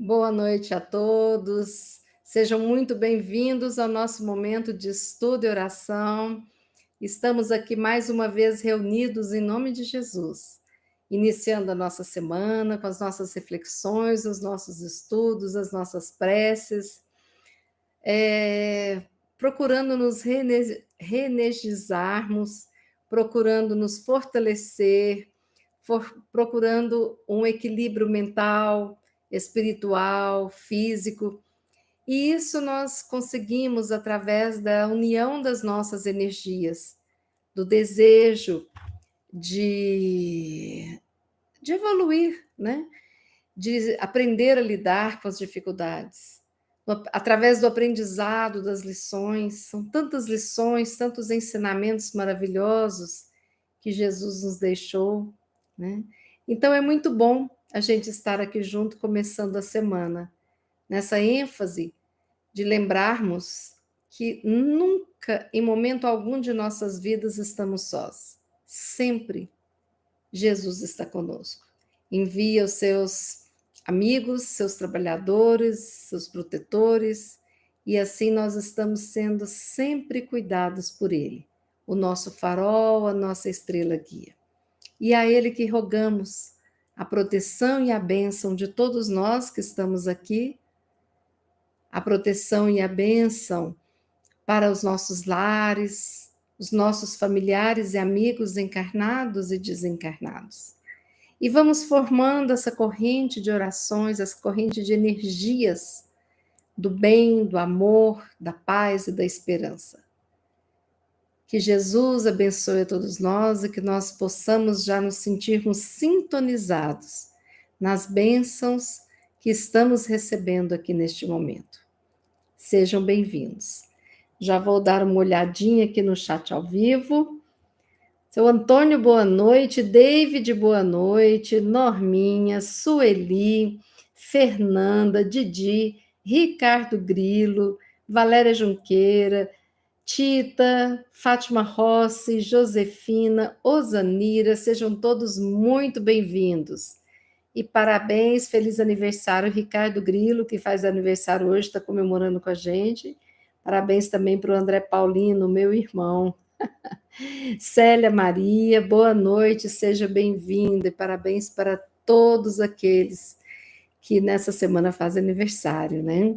Boa noite a todos. Sejam muito bem-vindos ao nosso momento de estudo e oração. Estamos aqui mais uma vez reunidos em nome de Jesus, iniciando a nossa semana com as nossas reflexões, os nossos estudos, as nossas preces, procurando nos reenergizarmos, procurando nos fortalecer, procurando um equilíbrio mental, espiritual, físico. E isso nós conseguimos através da união das nossas energias, do desejo de evoluir, né? De aprender a lidar com as dificuldades. Através do aprendizado das lições, são tantas lições, tantos ensinamentos maravilhosos que Jesus nos deixou, né? Então é muito bom a gente estar aqui junto, começando a semana, nessa ênfase de lembrarmos que nunca, em momento algum de nossas vidas, estamos sós. Sempre Jesus está conosco. Envia os seus amigos, seus trabalhadores, seus protetores, e assim nós estamos sendo sempre cuidados por Ele, o nosso farol, a nossa estrela guia. E a Ele que rogamos a proteção e a bênção de todos nós que estamos aqui, a proteção e a bênção para os nossos lares, os nossos familiares e amigos encarnados e desencarnados. E vamos formando essa corrente de orações, essa corrente de energias do bem, do amor, da paz e da esperança. Que Jesus abençoe a todos nós e que nós possamos já nos sentirmos sintonizados nas bênçãos que estamos recebendo aqui neste momento. Sejam bem-vindos. Já vou dar uma olhadinha aqui no chat ao vivo. Seu Antônio, boa noite. David, boa noite. Norminha, Sueli, Fernanda, Didi, Ricardo Grilo, Valéria Junqueira, Tita, Fátima Rossi, Josefina, Osanira, sejam todos muito bem-vindos. E parabéns, feliz aniversário, Ricardo Grilo, que faz aniversário hoje, está comemorando com a gente. Parabéns também para o André Paulino, meu irmão. Célia Maria, boa noite, seja bem-vinda e parabéns para todos aqueles que nessa semana fazem aniversário, né?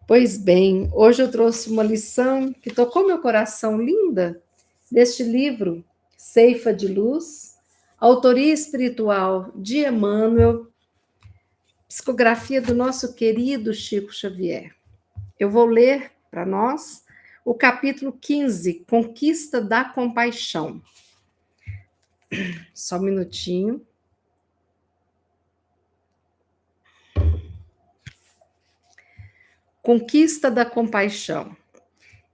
Pois bem, hoje eu trouxe uma lição que tocou meu coração, linda, deste livro, Ceifa de Luz, autoria espiritual de Emmanuel, psicografia do nosso querido Chico Xavier. Eu vou ler para nós o capítulo 15, Conquista da Compaixão. Só um minutinho. Conquista da compaixão.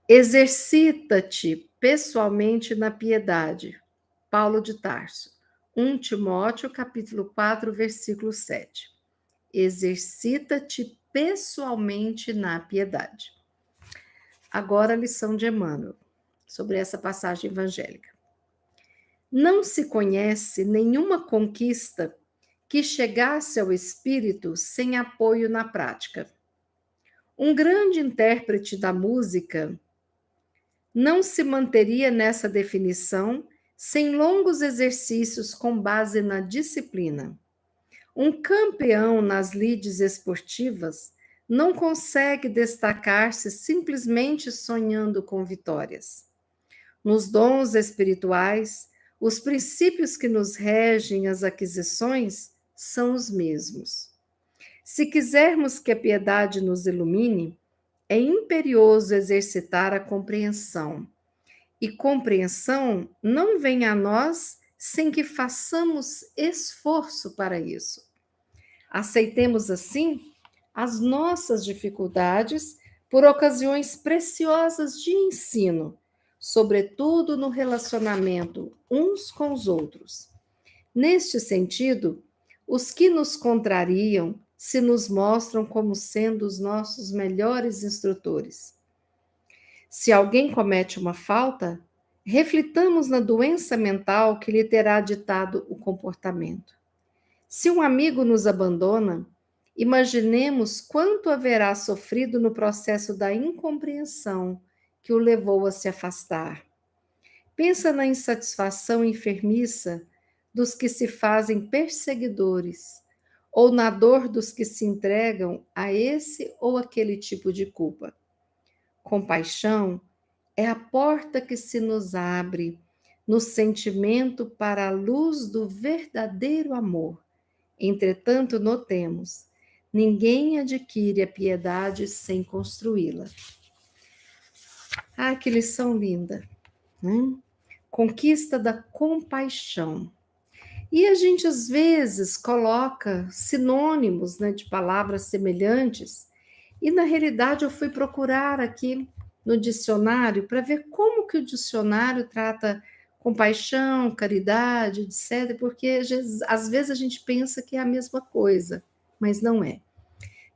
Exercita-te pessoalmente na piedade. Paulo de Tarso. 1 Timóteo, capítulo 4, versículo 7. Exercita-te pessoalmente na piedade. Agora a lição de Emmanuel, sobre essa passagem evangélica. Não se conhece nenhuma conquista que chegasse ao espírito sem apoio na prática. Um grande intérprete da música não se manteria nessa definição sem longos exercícios com base na disciplina. Um campeão nas lides esportivas não consegue destacar-se simplesmente sonhando com vitórias. Nos dons espirituais, os princípios que nos regem as aquisições são os mesmos. Se quisermos que a piedade nos ilumine, é imperioso exercitar a compreensão. E compreensão não vem a nós sem que façamos esforço para isso. Aceitemos, assim, as nossas dificuldades por ocasiões preciosas de ensino, sobretudo no relacionamento uns com os outros. Neste sentido, os que nos contrariam se nos mostram como sendo os nossos melhores instrutores. Se alguém comete uma falta, reflitamos na doença mental que lhe terá ditado o comportamento. Se um amigo nos abandona, Imaginemos quanto haverá sofrido no processo da incompreensão que o levou a se afastar. Pensa na insatisfação enfermiça dos que se fazem perseguidores, ou na dor dos que se entregam a esse ou aquele tipo de culpa. Compaixão é a porta que se nos abre no sentimento para a luz do verdadeiro amor. Entretanto, notemos, ninguém adquire a piedade sem construí-la. Ah, que lição linda, né? Conquista da compaixão. E a gente às vezes coloca sinônimos, né, de palavras semelhantes, e na realidade eu fui procurar aqui no dicionário para ver como que o dicionário trata compaixão, caridade, etc, porque às vezes a gente pensa que é a mesma coisa, mas não é.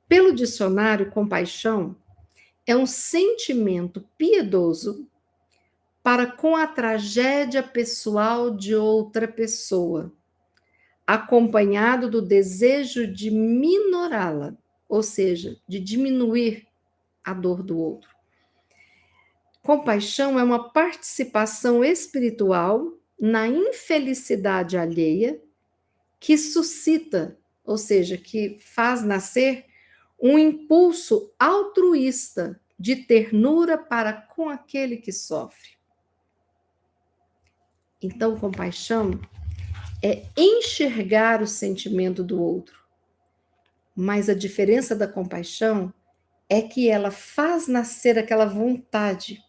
Pelo dicionário, compaixão é um sentimento piedoso para com a tragédia pessoal de outra pessoa, acompanhado do desejo de minorá-la, ou seja, de diminuir a dor do outro. Compaixão é uma participação espiritual na infelicidade alheia que suscita, ou seja, que faz nascer um impulso altruísta de ternura para com aquele que sofre. Então, compaixão é enxergar o sentimento do outro. Mas a diferença da compaixão é que ela faz nascer aquela vontade,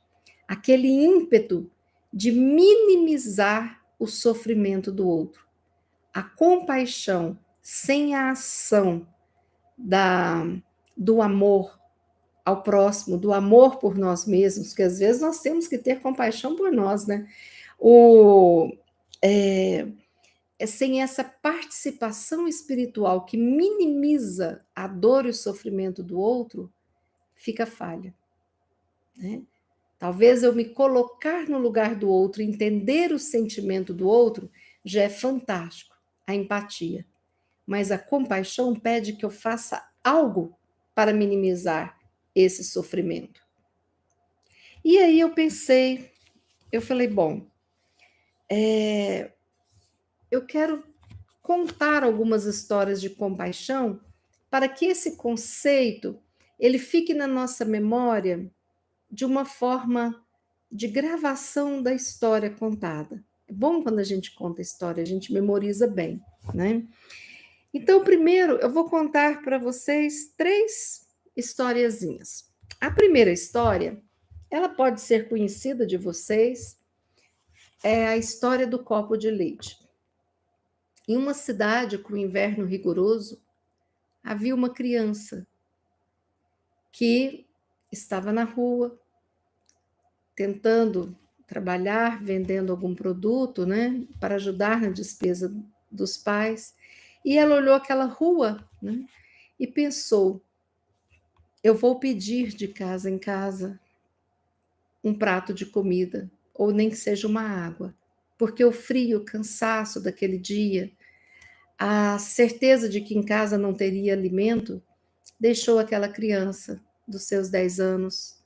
aquele ímpeto de minimizar o sofrimento do outro. A compaixão sem a ação do amor ao próximo, do amor por nós mesmos, que às vezes nós temos que ter compaixão por nós, né? Sem essa participação espiritual que minimiza a dor e o sofrimento do outro, fica falha, né? Talvez eu me colocar no lugar do outro, entender o sentimento do outro, já é fantástico, a empatia. Mas a compaixão pede que eu faça algo para minimizar esse sofrimento. E aí eu pensei, eu falei, bom, eu quero contar algumas histórias de compaixão para que esse conceito ele fique na nossa memória de uma forma de gravação da história contada. É bom quando a gente conta a história, a gente memoriza bem, né? Então, primeiro, eu vou contar para vocês 3 historiazinhas. A primeira história, ela pode ser conhecida de vocês, é a história do copo de leite. Em uma cidade com inverno rigoroso, havia uma criança que estava na rua, tentando trabalhar, vendendo algum produto, né, para ajudar na despesa dos pais. E ela olhou aquela rua, né, e pensou: eu vou pedir de casa em casa um prato de comida, ou nem que seja uma água, porque o frio, o cansaço daquele dia, a certeza de que em casa não teria alimento, deixou aquela criança dos seus 10 anos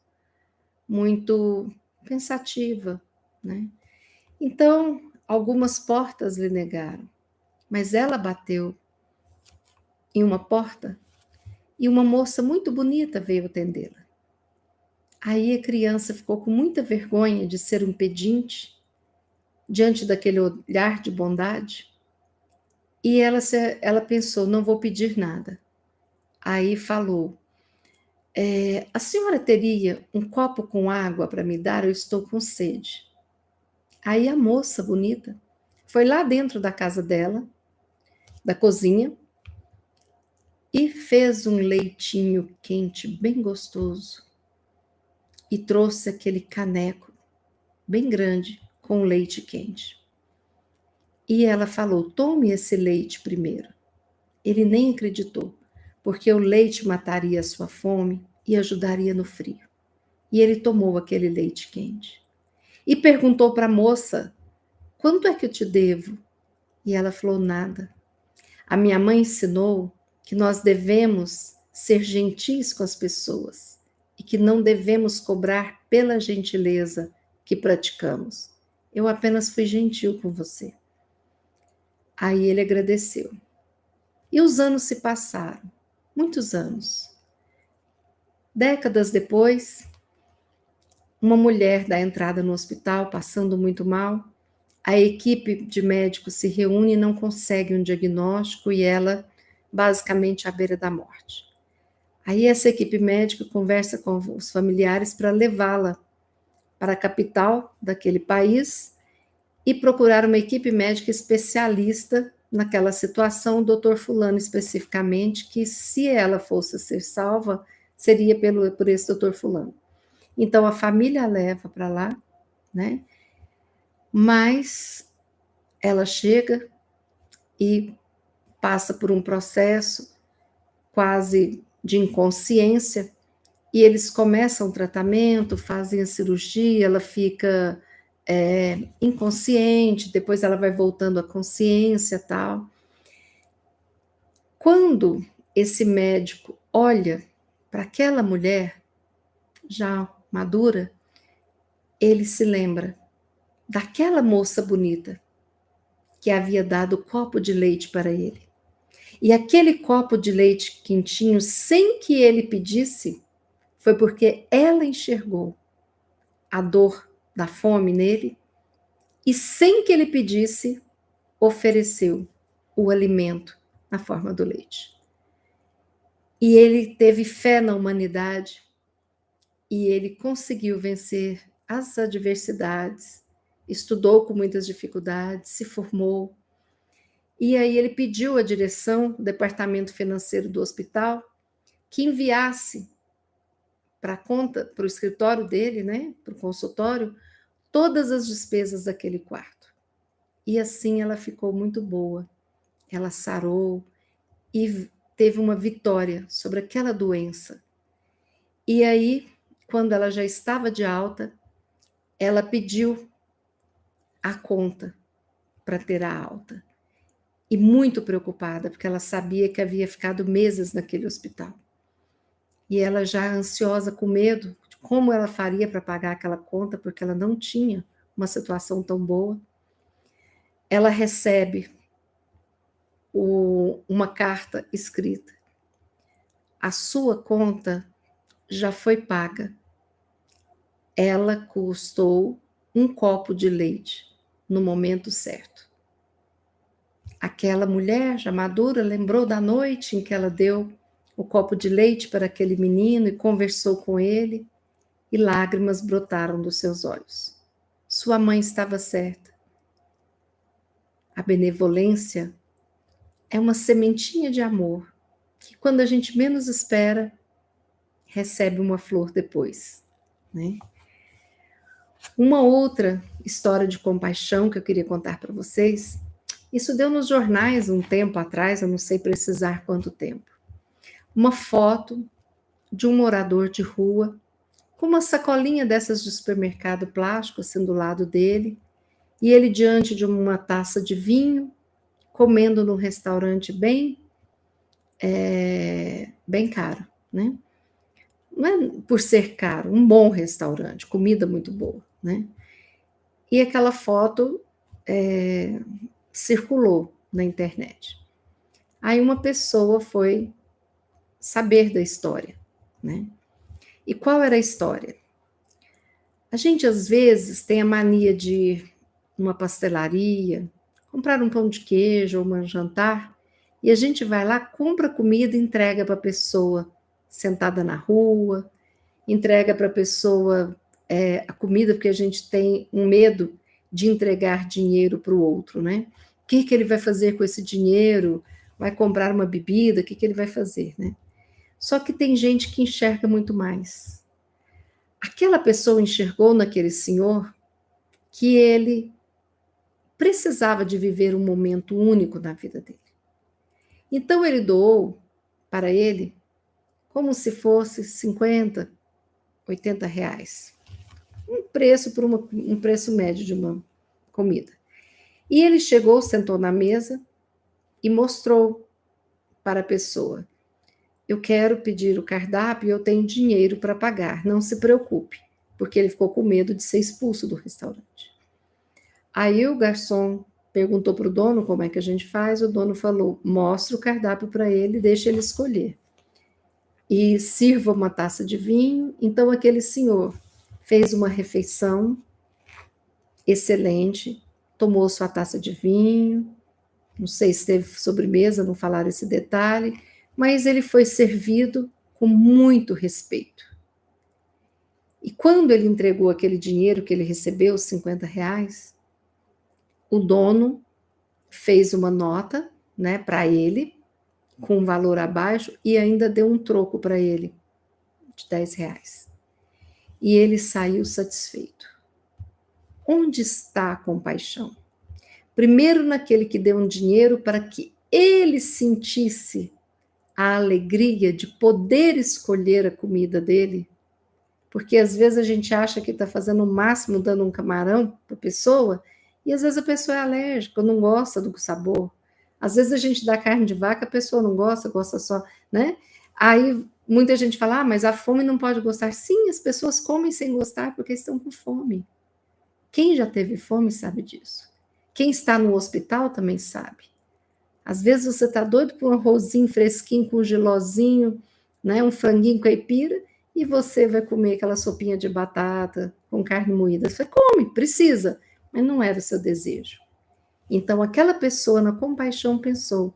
muito pensativa, né? Então, algumas portas lhe negaram, mas ela bateu em uma porta e uma moça muito bonita veio atendê-la. Aí a criança ficou com muita vergonha de ser um pedinte diante daquele olhar de bondade e ela pensou, não vou pedir nada. Aí falou, a senhora teria um copo com água para me dar? Eu estou com sede. Aí a moça bonita foi lá dentro da casa dela, da cozinha, e fez um leitinho quente, bem gostoso, e trouxe aquele caneco bem grande com leite quente. E ela falou: tome esse leite primeiro. Ele nem acreditou, porque o leite mataria a sua fome e ajudaria no frio. E ele tomou aquele leite quente. E perguntou para a moça: quanto é que eu te devo? E ela falou: nada. A minha mãe ensinou que nós devemos ser gentis com as pessoas e que não devemos cobrar pela gentileza que praticamos. Eu apenas fui gentil com você. Aí ele agradeceu. E os anos se passaram, muitos anos. Décadas depois, uma mulher dá entrada no hospital passando muito mal. A equipe de médicos se reúne e não consegue um diagnóstico e ela basicamente à beira da morte. Aí essa equipe médica conversa com os familiares para levá-la para a capital daquele país e procurar uma equipe médica especialista naquela situação, o doutor fulano especificamente, que se ela fosse ser salva, seria por esse doutor fulano. Então a família a leva para lá, né? Mas ela chega e passa por um processo quase de inconsciência, e eles começam o tratamento, fazem a cirurgia, ela fica inconsciente, depois ela vai voltando à consciência e tal. Quando esse médico olha para aquela mulher já madura, ele se lembra daquela moça bonita que havia dado o copo de leite para ele. E aquele copo de leite quentinho, sem que ele pedisse, foi porque ela enxergou a dor da fome nele e, sem que ele pedisse, ofereceu o alimento na forma do leite. E ele teve fé na humanidade e ele conseguiu vencer as adversidades, estudou com muitas dificuldades, se formou. E aí ele pediu à direção do departamento financeiro do hospital que enviasse para a conta, para o escritório dele, né, para o consultório, todas as despesas daquele quarto. E assim ela ficou muito boa. Ela sarou e teve uma vitória sobre aquela doença. E aí, quando ela já estava de alta, ela pediu a conta para ter a alta. E muito preocupada, porque ela sabia que havia ficado meses naquele hospital. E ela já ansiosa, com medo de como ela faria para pagar aquela conta, porque ela não tinha uma situação tão boa. Ela recebe uma carta escrita. A sua conta já foi paga. Ela custou um copo de leite no momento certo. Aquela mulher já madura lembrou da noite em que ela deu o copo de leite para aquele menino e conversou com ele, e lágrimas brotaram dos seus olhos. Sua mãe estava certa. A benevolência é uma sementinha de amor que, quando a gente menos espera, recebe uma flor depois, né? Uma outra história de compaixão que eu queria contar para vocês, isso deu nos jornais um tempo atrás, eu não sei precisar quanto tempo. Uma foto de um morador de rua com uma sacolinha dessas de supermercado plástico assim do lado dele, e ele diante de uma taça de vinho, comendo num restaurante bem caro, né? Não é por ser caro, um bom restaurante, comida muito boa, né? E aquela foto circulou na internet. Aí uma pessoa foi saber da história, né? E qual era a história? A gente às vezes tem a mania de ir numa pastelaria, comprar um pão de queijo ou um jantar, e a gente vai lá, compra comida e entrega para a pessoa sentada na rua, entrega para a pessoa a comida, porque a gente tem um medo de entregar dinheiro para o outro, né? O que ele vai fazer com esse dinheiro? Vai comprar uma bebida? O que ele vai fazer, né? Só que tem gente que enxerga muito mais. Aquela pessoa enxergou naquele senhor que ele precisava de viver um momento único na vida dele. Então ele doou para ele como se fosse 50, 80 reais. Um preço por um preço médio de uma comida. E ele chegou, sentou na mesa e mostrou para a pessoa: eu quero pedir o cardápio e eu tenho dinheiro para pagar, não se preocupe, porque ele ficou com medo de ser expulso do restaurante. Aí o garçom perguntou para o dono como é que a gente faz, o dono falou: mostra o cardápio para ele, deixa ele escolher. E sirva uma taça de vinho. Então aquele senhor fez uma refeição excelente, tomou sua taça de vinho, não sei se teve sobremesa, não falaram esse detalhe, mas ele foi servido com muito respeito. E quando ele entregou aquele dinheiro que ele recebeu, os R$ 50, o dono fez uma nota, né, para ele, com um valor abaixo, e ainda deu um troco para ele, de R$ 10. E ele saiu satisfeito. Onde está a compaixão? Primeiro naquele que deu um dinheiro para que ele sentisse a alegria de poder escolher a comida dele, porque às vezes a gente acha que está fazendo o máximo dando um camarão para a pessoa, e às vezes a pessoa é alérgica, não gosta do sabor. Às vezes a gente dá carne de vaca, a pessoa não gosta, gosta só, né? Aí muita gente fala, mas a fome não pode gostar. Sim, as pessoas comem sem gostar porque estão com fome. Quem já teve fome sabe disso. Quem está no hospital também sabe. Às vezes você está doido por um arrozinho fresquinho com um gilozinho, né, um franguinho caipira, e você vai comer aquela sopinha de batata com carne moída. Você come, precisa, mas não era o seu desejo. Então aquela pessoa na compaixão pensou,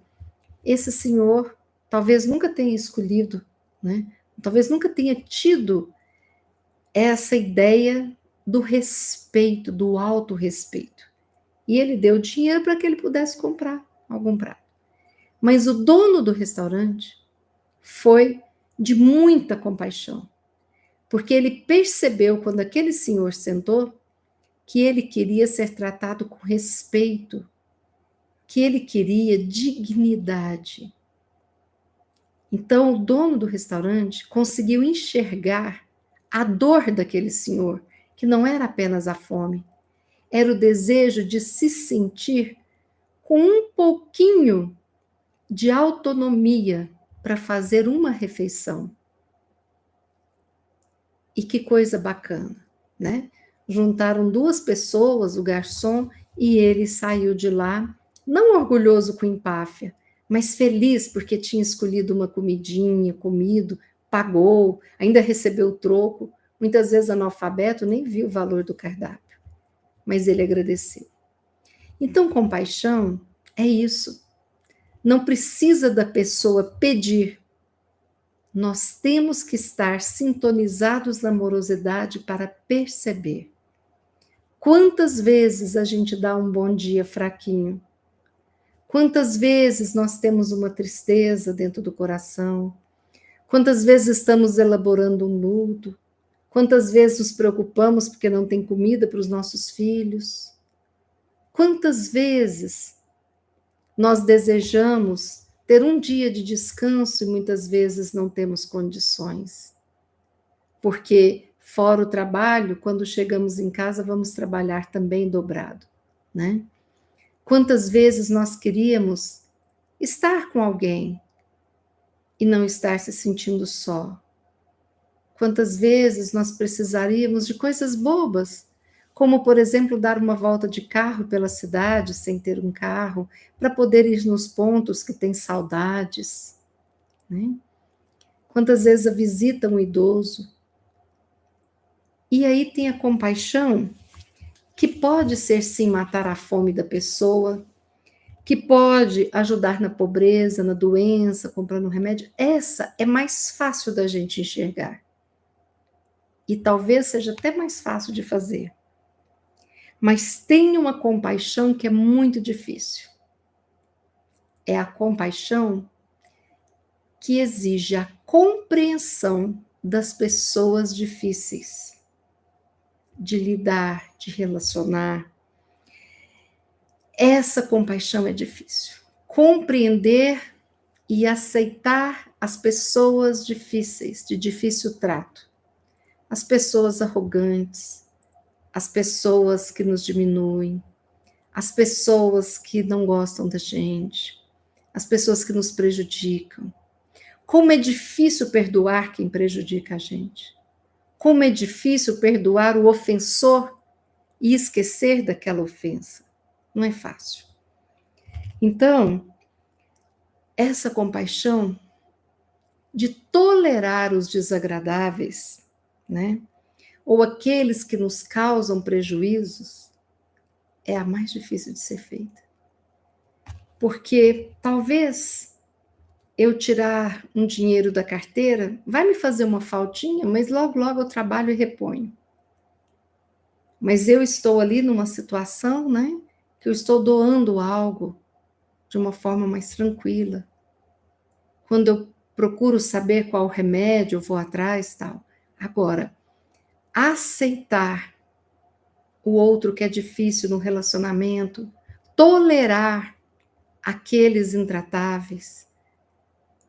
esse senhor talvez nunca tenha escolhido, né? Talvez nunca tenha tido essa ideia do respeito, do autorrespeito. E ele deu dinheiro para que ele pudesse comprar algum prato. Mas o dono do restaurante foi de muita compaixão, porque ele percebeu, quando aquele senhor sentou, que ele queria ser tratado com respeito, que ele queria dignidade. Então, o dono do restaurante conseguiu enxergar a dor daquele senhor, que não era apenas a fome, era o desejo de se sentir com um pouquinho de autonomia para fazer uma refeição. E que coisa bacana, né? Juntaram duas pessoas, o garçom, e ele saiu de lá, não orgulhoso com empáfia, mas feliz porque tinha escolhido uma comidinha, comido, pagou, ainda recebeu o troco. Muitas vezes analfabeto nem viu o valor do cardápio, mas ele agradeceu. Então, compaixão é isso. Não precisa da pessoa pedir. Nós temos que estar sintonizados na amorosidade para perceber. Quantas vezes a gente dá um bom dia fraquinho? Quantas vezes nós temos uma tristeza dentro do coração? Quantas vezes estamos elaborando um luto? Quantas vezes nos preocupamos porque não tem comida para os nossos filhos? Quantas vezes nós desejamos ter um dia de descanso e muitas vezes não temos condições? Porque fora o trabalho, quando chegamos em casa, vamos trabalhar também dobrado, né? Quantas vezes nós queríamos estar com alguém e não estar se sentindo só? Quantas vezes nós precisaríamos de coisas bobas, como, por exemplo, dar uma volta de carro pela cidade sem ter um carro, para poder ir nos pontos que tem saudades, né? Quantas vezes a visita um idoso? E aí tem a compaixão, que pode ser sim matar a fome da pessoa, que pode ajudar na pobreza, na doença, comprando remédio. Essa é mais fácil da gente enxergar. E talvez seja até mais fácil de fazer. Mas tem uma compaixão que é muito difícil. É a compaixão que exige a compreensão das pessoas difíceis, de lidar, de relacionar. Essa compaixão é difícil. Compreender e aceitar as pessoas difíceis, de difícil trato. As pessoas arrogantes, as pessoas que nos diminuem, as pessoas que não gostam da gente, as pessoas que nos prejudicam. Como é difícil perdoar quem prejudica a gente. Como é difícil perdoar o ofensor e esquecer daquela ofensa. Não é fácil. Então, essa compaixão de tolerar os desagradáveis, né? Ou aqueles que nos causam prejuízos, é a mais difícil de ser feita. Porque talvez eu tirar um dinheiro da carteira vai me fazer uma faltinha, mas logo, logo eu trabalho e reponho. Mas eu estou ali numa situação, né, que eu estou doando algo de uma forma mais tranquila. Quando eu procuro saber qual remédio eu vou atrás, tal. Agora, aceitar o outro que é difícil no relacionamento, tolerar aqueles intratáveis,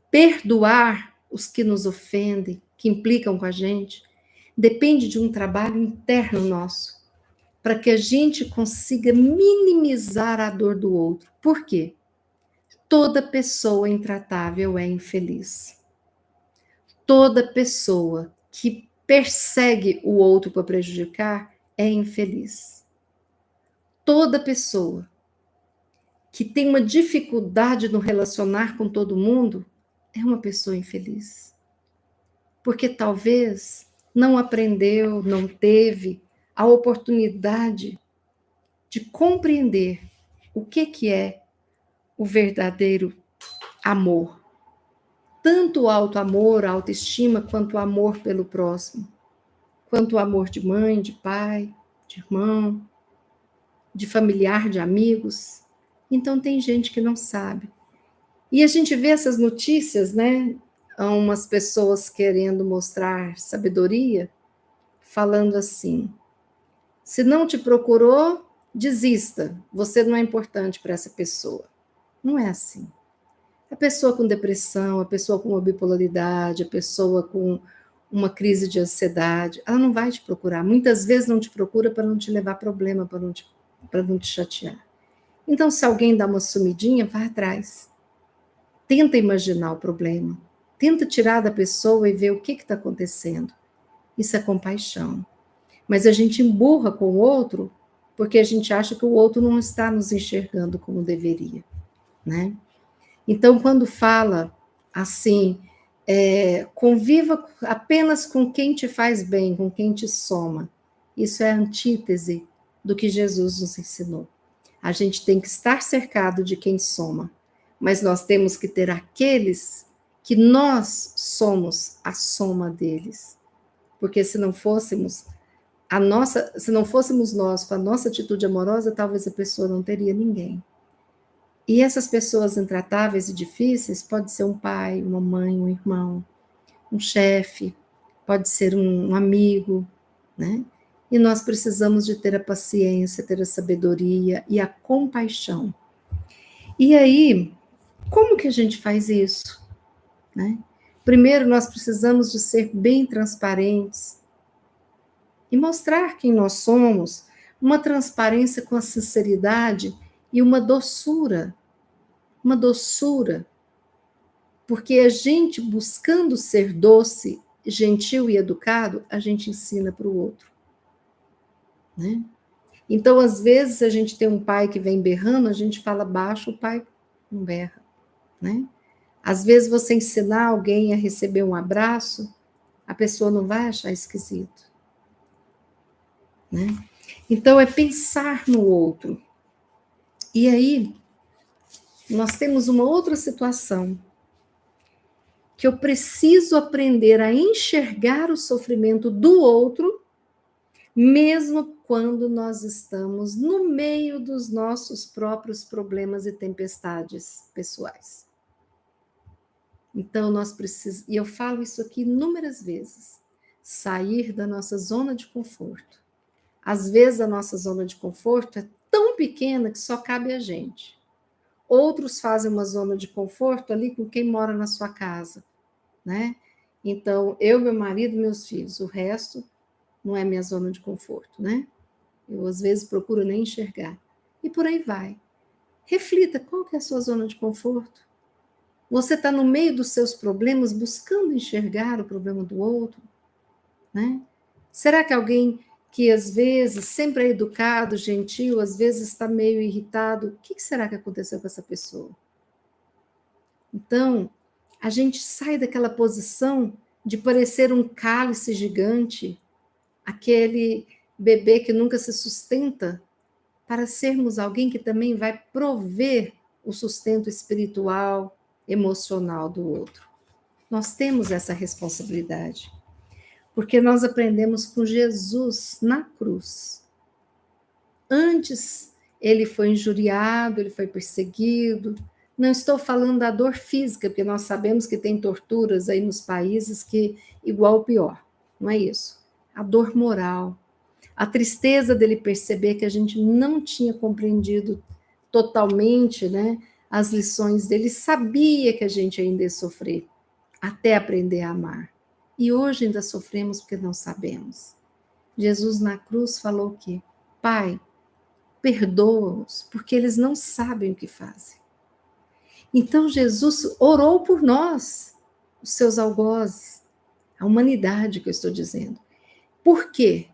perdoar os que nos ofendem, que implicam com a gente, depende de um trabalho interno nosso, para que a gente consiga minimizar a dor do outro. Por quê? Toda pessoa intratável é infeliz. Toda pessoa que persegue o outro para prejudicar é infeliz. Toda pessoa que tem uma dificuldade no relacionar com todo mundo é uma pessoa infeliz. Porque talvez não aprendeu, não teve a oportunidade de compreender o que é o verdadeiro amor. Tanto o auto-amor, a autoestima, quanto o amor pelo próximo. Quanto o amor de mãe, de pai, de irmão, de familiar, de amigos. Então tem gente que não sabe. E a gente vê essas notícias, né? Umas pessoas querendo mostrar sabedoria, falando assim: se não te procurou, desista. Você não é importante para essa pessoa. Não é assim. A pessoa com depressão, a pessoa com uma bipolaridade, a pessoa com uma crise de ansiedade, ela não vai te procurar. Muitas vezes não te procura para não te levar problema, para não te chatear. Então, se alguém dá uma sumidinha, vai atrás. Tenta imaginar o problema. Tenta tirar da pessoa e ver o que está acontecendo. Isso é compaixão. Mas a gente emburra com o outro porque a gente acha que o outro não está nos enxergando como deveria, né? Então, quando fala assim, conviva apenas com quem te faz bem, com quem te soma, isso é a antítese do que Jesus nos ensinou. A gente tem que estar cercado de quem soma, mas nós temos que ter aqueles que nós somos a soma deles. Porque se não fôssemos se não fôssemos nós com a nossa atitude amorosa, talvez a pessoa não teria ninguém. E essas pessoas intratáveis e difíceis pode ser um pai, uma mãe, um irmão, um chefe, pode ser um amigo, né? E nós precisamos de ter a paciência, ter a sabedoria e a compaixão. E aí, como que a gente faz isso, né? Primeiro, nós precisamos de ser bem transparentes e mostrar quem nós somos, uma transparência com a sinceridade e uma doçura, porque a gente buscando ser doce, gentil e educado, a gente ensina para o outro, né? Então, às vezes, a gente tem um pai que vem berrando, a gente fala baixo, o pai não berra, né? Às vezes, você ensinar alguém a receber um abraço, a pessoa não vai achar esquisito, né? Então, é pensar no outro. E aí, nós temos uma outra situação, que eu preciso aprender a enxergar o sofrimento do outro, mesmo quando nós estamos no meio dos nossos próprios problemas e tempestades pessoais. Então, nós precisamos, e eu falo isso aqui inúmeras vezes, sair da nossa zona de conforto. Às vezes, a nossa zona de conforto é tão pequena que só cabe a gente. Outros fazem uma zona de conforto ali com quem mora na sua casa, né? Então, eu, meu marido, meus filhos, o resto não é minha zona de conforto, né? Eu, às vezes, procuro nem enxergar. E por aí vai. Reflita, qual que é a sua zona de conforto? Você está no meio dos seus problemas buscando enxergar o problema do outro, né? Será que alguém que às vezes sempre é educado, gentil, às vezes está meio irritado, o que será que aconteceu com essa pessoa? Então, a gente sai daquela posição de parecer um cálice gigante, aquele bebê que nunca se sustenta, para sermos alguém que também vai prover o sustento espiritual, emocional do outro. Nós temos essa responsabilidade, porque nós aprendemos com Jesus na cruz. Antes, ele foi injuriado, ele foi perseguido. Não estou falando da dor física, porque nós sabemos que tem torturas aí nos países que igual ou pior. Não é isso. A dor moral, a tristeza dele perceber que a gente não tinha compreendido totalmente, né, as lições dele, sabia que a gente ainda ia sofrer até aprender a amar. E hoje ainda sofremos porque não sabemos. Jesus na cruz falou que, Pai, perdoa-os, porque eles não sabem o que fazem. Então Jesus orou por nós, os seus algozes, a humanidade que eu estou dizendo. Por quê?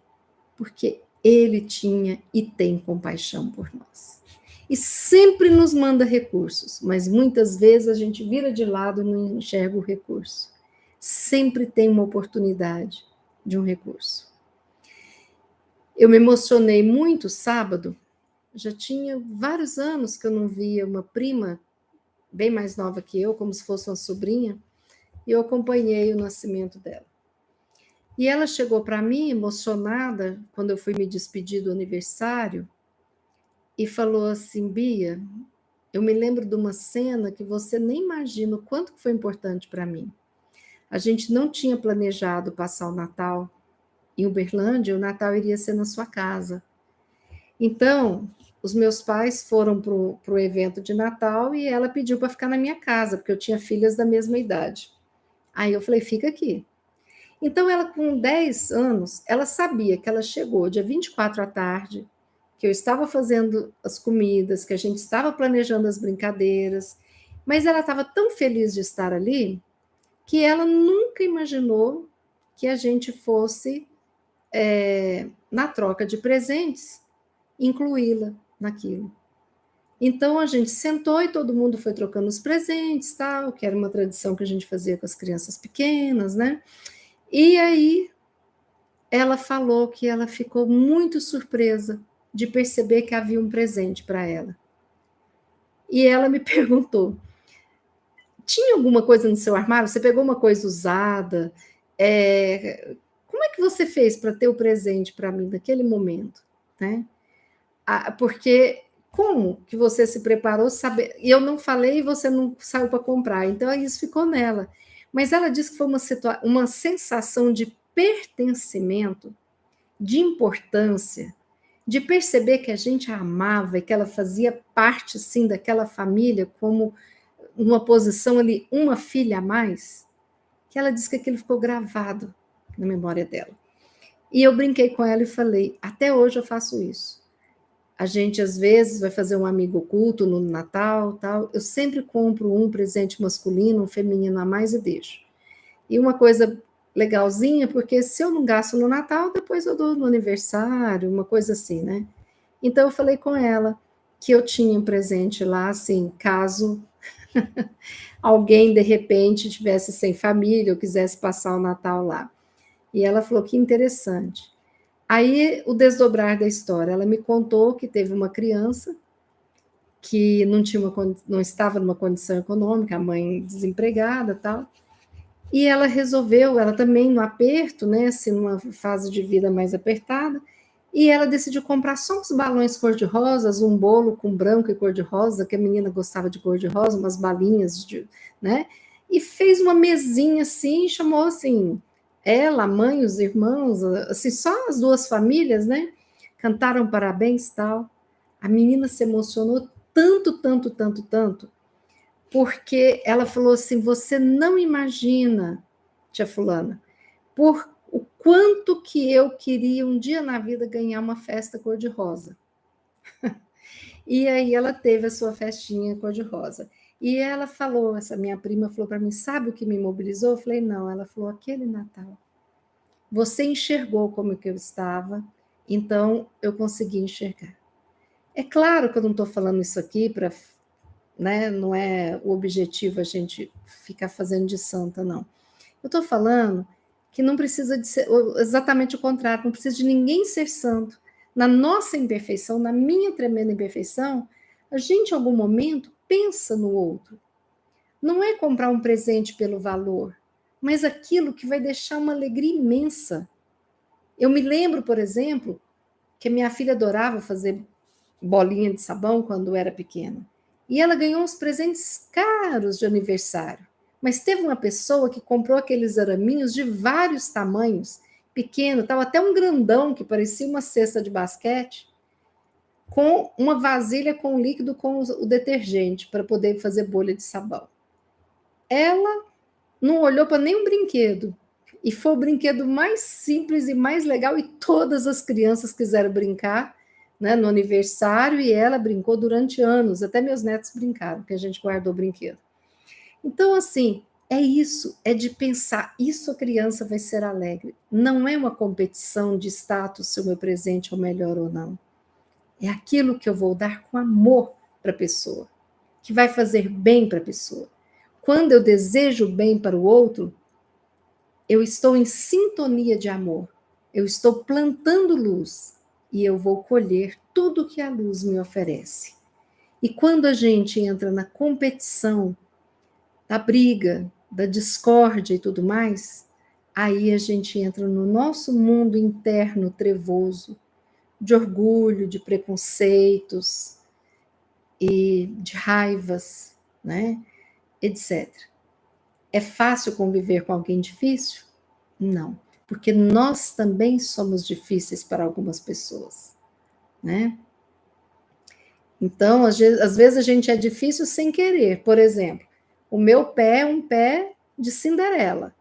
Porque ele tinha e tem compaixão por nós. E sempre nos manda recursos, mas muitas vezes a gente vira de lado e não enxerga o recurso. Sempre tem uma oportunidade de um recurso. Eu me emocionei muito sábado, já tinha vários anos que eu não via uma prima bem mais nova que eu, como se fosse uma sobrinha, e eu acompanhei o nascimento dela. E ela chegou para mim emocionada quando eu fui me despedir do aniversário e falou assim: Bia, eu me lembro de uma cena que você nem imagina o quanto foi importante para mim. A gente não tinha planejado passar o Natal em Uberlândia, o Natal iria ser na sua casa. Então, os meus pais foram para o evento de Natal e ela pediu para ficar na minha casa, porque eu tinha filhas da mesma idade. Aí eu falei, fica aqui. Então, ela com 10 anos, ela sabia que ela chegou dia 24 à tarde, que eu estava fazendo as comidas, que a gente estava planejando as brincadeiras, mas ela estava tão feliz de estar ali, que ela nunca imaginou que a gente fosse, na troca de presentes, incluí-la naquilo. Então a gente sentou e todo mundo foi trocando os presentes, tal, que era uma tradição que a gente fazia com as crianças pequenas, né? E aí ela falou que ela ficou muito surpresa de perceber que havia um presente para ela. E ela me perguntou: tinha alguma coisa no seu armário? Você pegou uma coisa usada? Como é que você fez para ter o presente para mim naquele momento, né? Porque como que você se preparou saber? E eu não falei e você não saiu para comprar, então isso ficou nela. Mas ela disse que foi uma sensação de pertencimento, de importância, de perceber que a gente a amava e que ela fazia parte, sim, daquela família, como uma posição ali, uma filha a mais, que ela disse que aquilo ficou gravado na memória dela. E eu brinquei com ela e falei, até hoje eu faço isso. A gente, às vezes, vai fazer um amigo oculto no Natal, tal. Eu sempre compro um presente masculino, um feminino a mais e deixo. E uma coisa legalzinha, porque se eu não gasto no Natal, depois eu dou no aniversário, uma coisa assim, né? Então, eu falei com ela que eu tinha um presente lá, assim, caso alguém, de repente, tivesse sem família ou quisesse passar o Natal lá. E ela falou que interessante. Aí, o desdobrar da história, ela me contou que teve uma criança que não estava numa condição econômica, a mãe desempregada, tal, e ela resolveu, ela também no aperto, né, assim, numa fase de vida mais apertada, e ela decidiu comprar só uns balões cor-de-rosas, um bolo com branco e cor-de-rosa, que a menina gostava de cor-de-rosa, umas balinhas, né, e fez uma mesinha assim, chamou assim, ela, a mãe, os irmãos, assim, só as duas famílias, né, cantaram parabéns e tal. A menina se emocionou tanto, tanto, tanto, tanto, porque ela falou assim: você não imagina, tia Fulana, por o quanto que eu queria um dia na vida ganhar uma festa cor-de-rosa. E aí ela teve a sua festinha cor-de-rosa. E ela falou, essa minha prima falou para mim, sabe o que me mobilizou? Eu falei, não. Ela falou, aquele Natal. Você enxergou como que eu estava, então eu consegui enxergar. É claro que eu não estou falando isso aqui para, né, não é o objetivo a gente ficar fazendo de santa, não. Eu estou falando que não precisa de ser exatamente o contrário, não precisa de ninguém ser santo. Na nossa imperfeição, na minha tremenda imperfeição, a gente, em algum momento, pensa no outro. Não é comprar um presente pelo valor, mas aquilo que vai deixar uma alegria imensa. Eu me lembro, por exemplo, que a minha filha adorava fazer bolinha de sabão quando era pequena. E ela ganhou uns presentes caros de aniversário. Mas teve uma pessoa que comprou aqueles araminhos de vários tamanhos, pequeno, estava até um grandão que parecia uma cesta de basquete, com uma vasilha com líquido com o detergente para poder fazer bolha de sabão. Ela não olhou para nenhum brinquedo. E foi o brinquedo mais simples e mais legal, e todas as crianças quiseram brincar, né, no aniversário, e ela brincou durante anos, até meus netos brincaram, que a gente guardou o brinquedo. Então, assim, é isso, é de pensar, isso a criança vai ser alegre. Não é uma competição de status se o meu presente é o melhor ou não. É aquilo que eu vou dar com amor para a pessoa, que vai fazer bem para a pessoa. Quando eu desejo bem para o outro, eu estou em sintonia de amor. Eu estou plantando luz e eu vou colher tudo que a luz me oferece. E quando a gente entra na competição, da briga, da discórdia e tudo mais, aí a gente entra no nosso mundo interno trevoso, de orgulho, de preconceitos e de raivas, né, etc. É fácil conviver com alguém difícil? Não, porque nós também somos difíceis para algumas pessoas, né? Então, às vezes a gente é difícil sem querer. Por exemplo, o meu pé é um pé de Cinderela.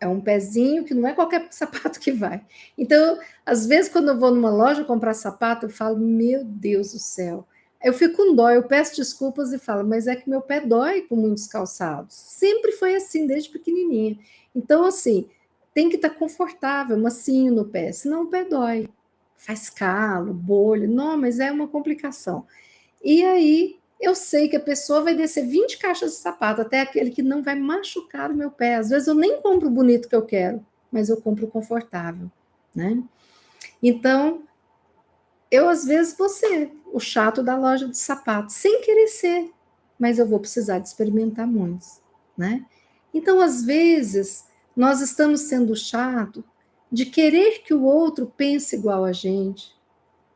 É um pezinho que não é qualquer sapato que vai. Então, às vezes, quando eu vou numa loja comprar sapato, eu falo, meu Deus do céu. Eu fico com dó, eu peço desculpas e falo, mas é que meu pé dói com muitos calçados. Sempre foi assim, desde pequenininha. Então, assim, tem que estar confortável, macio no pé, senão o pé dói. Faz calo, bolha, não, mas é uma complicação. E aí eu sei que a pessoa vai descer 20 caixas de sapato, até aquele que não vai machucar o meu pé. Às vezes eu nem compro o bonito que eu quero, mas eu compro o confortável, né? Então, eu às vezes vou ser o chato da loja de sapato, sem querer ser, mas eu vou precisar de experimentar muitos, né? Então, às vezes, nós estamos sendo chato de querer que o outro pense igual a gente,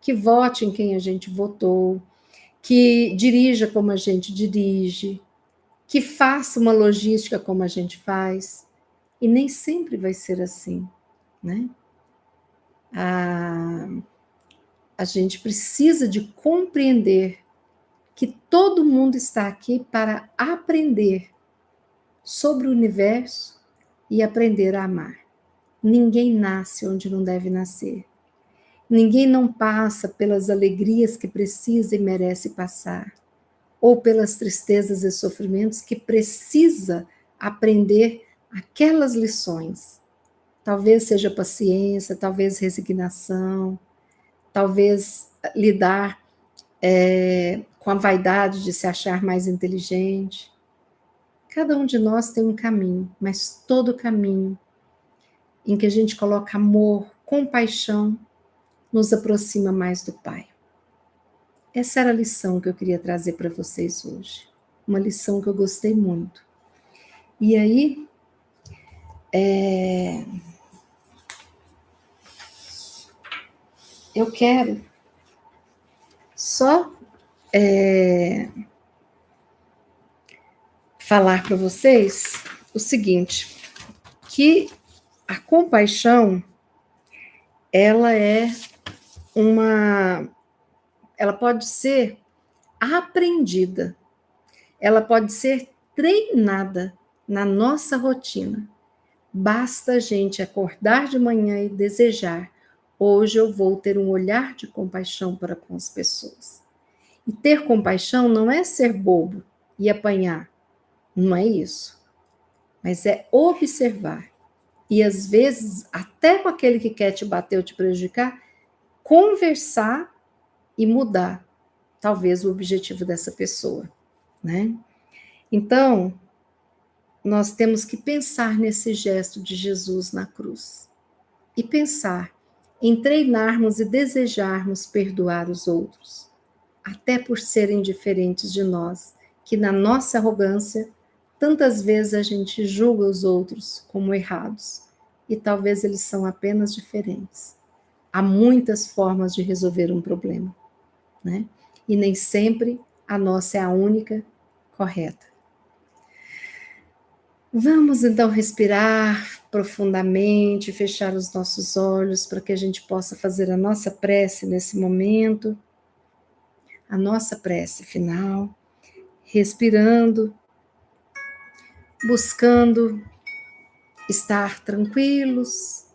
que vote em quem a gente votou, que dirija como a gente dirige, que faça uma logística como a gente faz. E nem sempre vai ser assim, né? A gente precisa de compreender que todo mundo está aqui para aprender sobre o universo e aprender a amar. Ninguém nasce onde não deve nascer. Ninguém não passa pelas alegrias que precisa e merece passar, ou pelas tristezas e sofrimentos que precisa aprender aquelas lições. Talvez seja paciência, talvez resignação, talvez lidar com a vaidade de se achar mais inteligente. Cada um de nós tem um caminho, mas todo caminho em que a gente coloca amor, compaixão, nos aproxima mais do Pai. Essa era a lição que eu queria trazer para vocês hoje. Uma lição que eu gostei muito. E aí, eu quero só falar para vocês o seguinte, que a compaixão, ela é ela pode ser aprendida, ela pode ser treinada na nossa rotina. Basta a gente acordar de manhã e desejar, hoje eu vou ter um olhar de compaixão para com as pessoas. E ter compaixão não é ser bobo, e apanhar. Não é isso. Mas é observar. E às vezes, até com aquele que quer te bater ou te prejudicar, conversar e mudar, talvez, o objetivo dessa pessoa, né? Então, nós temos que pensar nesse gesto de Jesus na cruz. E pensar em treinarmos e desejarmos perdoar os outros, até por serem diferentes de nós, que na nossa arrogância, tantas vezes a gente julga os outros como errados, e talvez eles são apenas diferentes. Há muitas formas de resolver um problema, né? E nem sempre a nossa é a única correta. Vamos então respirar profundamente, fechar os nossos olhos para que a gente possa fazer a nossa prece nesse momento, a nossa prece final, respirando, buscando estar tranquilos,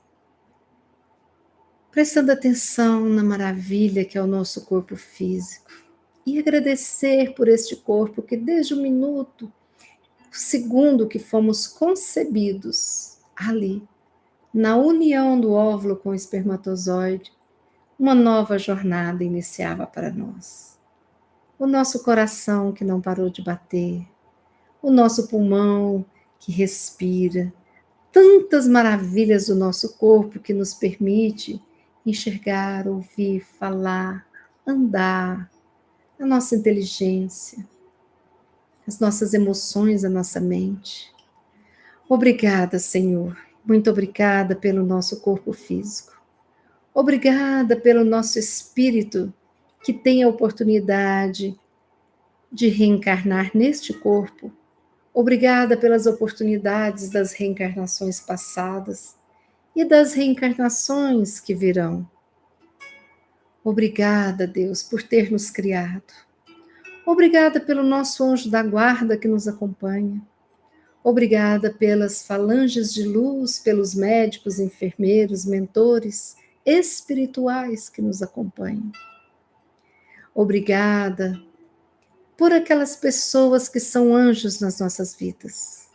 prestando atenção na maravilha que é o nosso corpo físico e agradecer por este corpo que desde o minuto, o segundo que fomos concebidos ali, na união do óvulo com o espermatozoide, uma nova jornada iniciava para nós. O nosso coração que não parou de bater, o nosso pulmão que respira, tantas maravilhas do nosso corpo que nos permite enxergar, ouvir, falar, andar, a nossa inteligência, as nossas emoções, a nossa mente. Obrigada, Senhor. Muito obrigada pelo nosso corpo físico. Obrigada pelo nosso espírito que tem a oportunidade de reencarnar neste corpo. Obrigada pelas oportunidades das reencarnações passadas e das reencarnações que virão. Obrigada, Deus, por ter nos criado. Obrigada pelo nosso anjo da guarda que nos acompanha. Obrigada pelas falanges de luz, pelos médicos, enfermeiros, mentores espirituais que nos acompanham. Obrigada por aquelas pessoas que são anjos nas nossas vidas.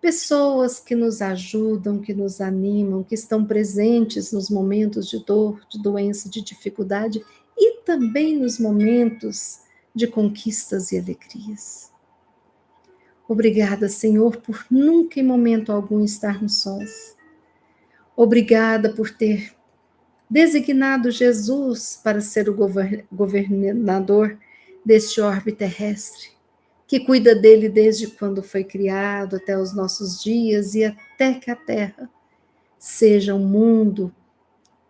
Pessoas que nos ajudam, que nos animam, que estão presentes nos momentos de dor, de doença, de dificuldade e também nos momentos de conquistas e alegrias. Obrigada, Senhor, por nunca em momento algum estarmos sós. Obrigada por ter designado Jesus para ser o governador deste orbe terrestre, que cuida dele desde quando foi criado até os nossos dias e até que a Terra seja um mundo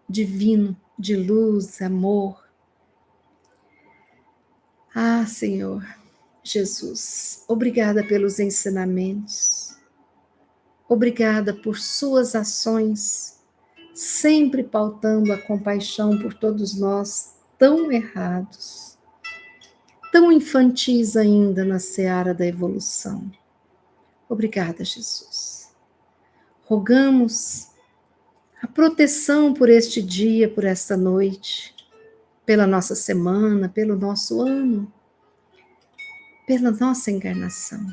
divino, de luz, amor. Ah, Senhor Jesus, obrigada pelos ensinamentos, obrigada por suas ações, sempre pautando a compaixão por todos nós tão errados, tão infantis ainda na seara da evolução. Obrigada, Jesus. Rogamos a proteção por este dia, por esta noite, pela nossa semana, pelo nosso ano, pela nossa encarnação.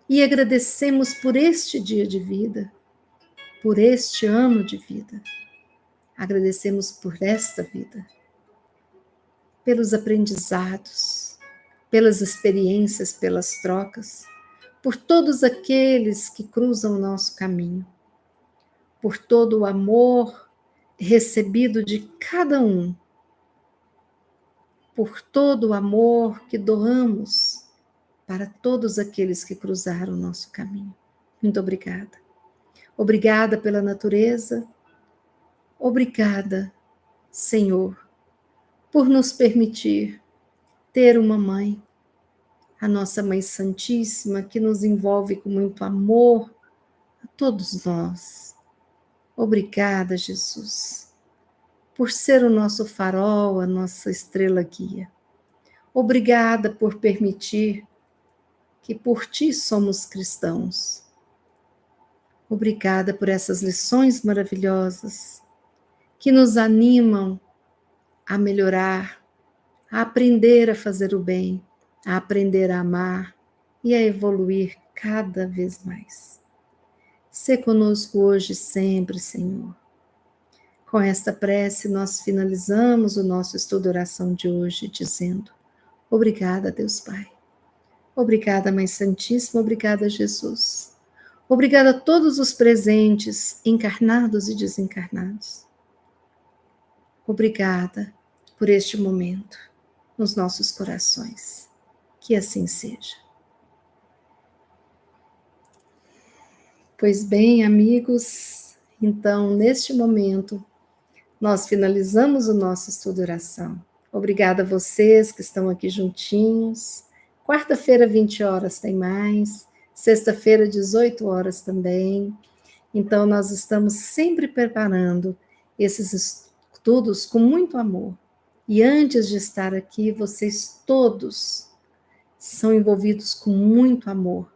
E agradecemos por este dia de vida, por este ano de vida. Agradecemos por esta vida, pelos aprendizados, pelas experiências, pelas trocas, por todos aqueles que cruzam o nosso caminho, por todo o amor recebido de cada um, por todo o amor que doamos para todos aqueles que cruzaram o nosso caminho. Muito obrigada. Obrigada pela natureza. Obrigada, Senhor, por nos permitir ter uma mãe, a nossa Mãe Santíssima, que nos envolve com muito amor a todos nós. Obrigada, Jesus, por ser o nosso farol, a nossa estrela guia. Obrigada por permitir que por ti somos cristãos. Obrigada por essas lições maravilhosas que nos animam a melhorar, a aprender a fazer o bem, a aprender a amar e a evoluir cada vez mais. Sê conosco hoje e sempre, Senhor. Com esta prece, nós finalizamos o nosso estudo de oração de hoje, dizendo: obrigada, Deus Pai. Obrigada, Mãe Santíssima. Obrigada, Jesus. Obrigada a todos os presentes, encarnados e desencarnados. Obrigada por este momento nos nossos corações. Que assim seja. Pois bem, amigos, então, neste momento, nós finalizamos o nosso estudo de oração. Obrigada a vocês que estão aqui juntinhos. Quarta-feira, 20 horas, tem mais. Sexta-feira, 18 horas também. Então, nós estamos sempre preparando esses estudos com muito amor. E antes de estar aqui, vocês todos são envolvidos com muito amor.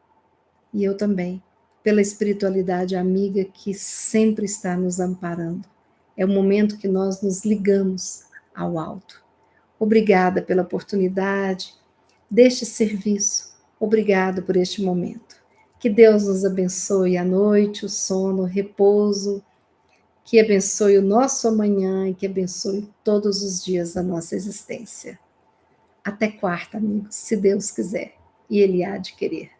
E eu também, pela espiritualidade amiga que sempre está nos amparando. É o momento que nós nos ligamos ao alto. Obrigada pela oportunidade deste serviço. Obrigado por este momento. Que Deus nos abençoe a noite, o sono, o repouso, que abençoe o nosso amanhã e que abençoe todos os dias da nossa existência. Até quarta, amigos, se Deus quiser, e Ele há de querer.